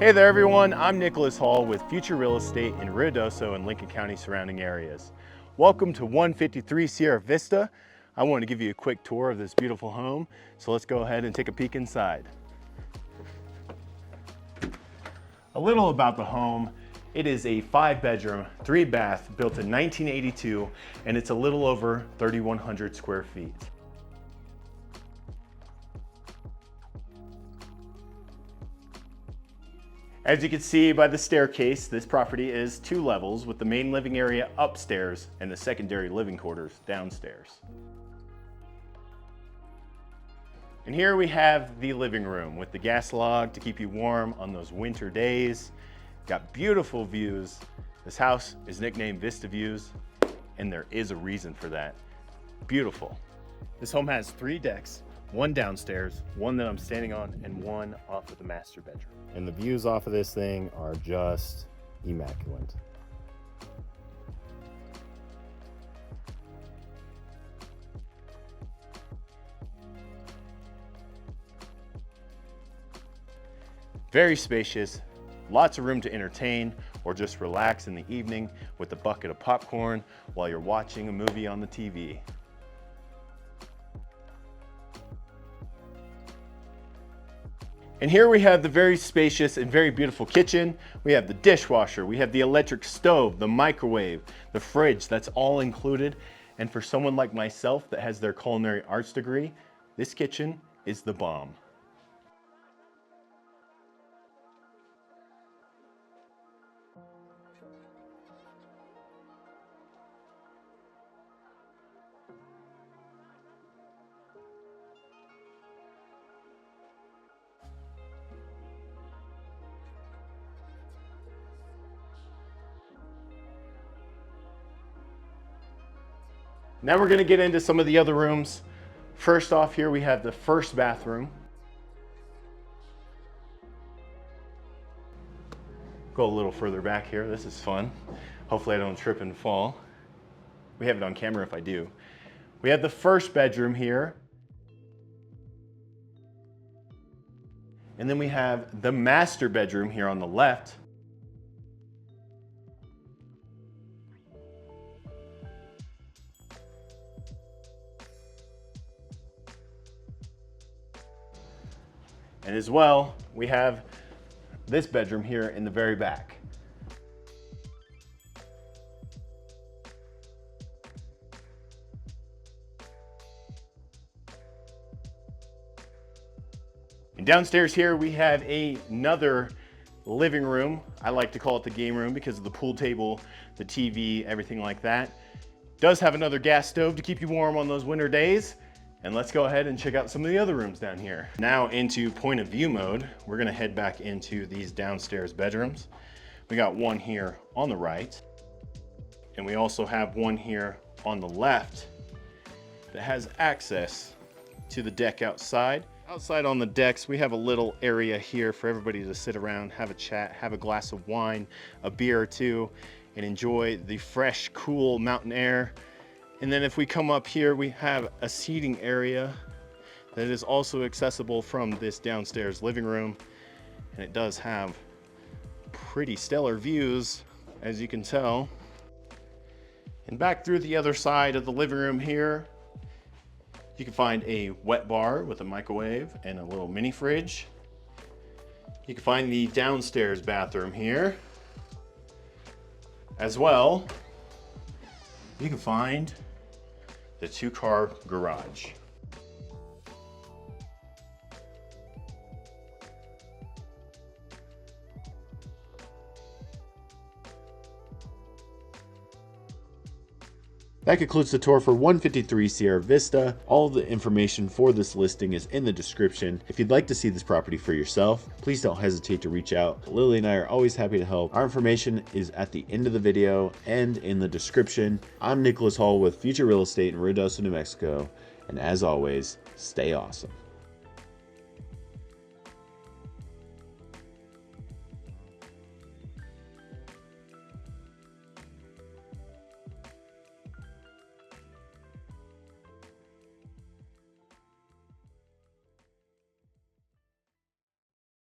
Hey there everyone, I'm Nicholas Hall with Future Real Estate in Ruidoso and Lincoln County surrounding areas. Welcome to 153 Sierra Vista. I want to give you a quick tour of this beautiful home, so let's go ahead and take a peek inside. A little about the home. It is a 5-bedroom, 3-bath built in 1982, and it's a little over 3,100 square feet. As you can see by the staircase, this property is 2 levels with the main living area upstairs and the secondary living quarters downstairs. And here we have the living room with the gas log to keep you warm on those winter days. Got beautiful views. This house is nicknamed Vista Views, and there is a reason for that. Beautiful. This home has 3 decks. One downstairs, one that I'm standing on, and one off of the master bedroom. And the views off of this thing are just immaculate. Very spacious, lots of room to entertain or just relax in the evening with a bucket of popcorn while you're watching a movie on the TV. And here we have the very spacious and very beautiful kitchen. We have the dishwasher, we have the electric stove, the microwave, the fridge, that's all included. And for someone like myself that has their culinary arts degree, this kitchen is the bomb. Now we're gonna get into some of the other rooms. First off, here we have the first bathroom. Go a little further back here, this is fun. Hopefully I don't trip and fall. We have it on camera if I do. We have the first bedroom here. And then we have the master bedroom here on the left. And as well, we have this bedroom here in the very back. And downstairs here, we have another living room. I like to call it the game room because of the pool table, the TV, everything like that. Does have another gas stove to keep you warm on those winter days. And let's go ahead and check out some of the other rooms down here. Now into point of view mode, we're gonna head back into these downstairs bedrooms. We got one here on the right, and we also have one here on the left that has access to the deck outside. Outside on the decks, we have a little area here for everybody to sit around, have a chat, have a glass of wine, a beer or two, and enjoy the fresh, cool mountain air. And then if we come up here, we have a seating area that is also accessible from this downstairs living room. And it does have pretty stellar views, as you can tell. And back through the other side of the living room here, you can find a wet bar with a microwave and a little mini fridge. You can find the downstairs bathroom here. As well, you can find the 2-car garage. That concludes the tour for 153 Sierra Vista. All of the information for this listing is in the description. If you'd like to see this property for yourself, please don't hesitate to reach out. Lily and I are always happy to help. Our information is at the end of the video and in the description. I'm Nicholas Hall with Future Real Estate in Ruidoso, New Mexico. And as always, stay awesome.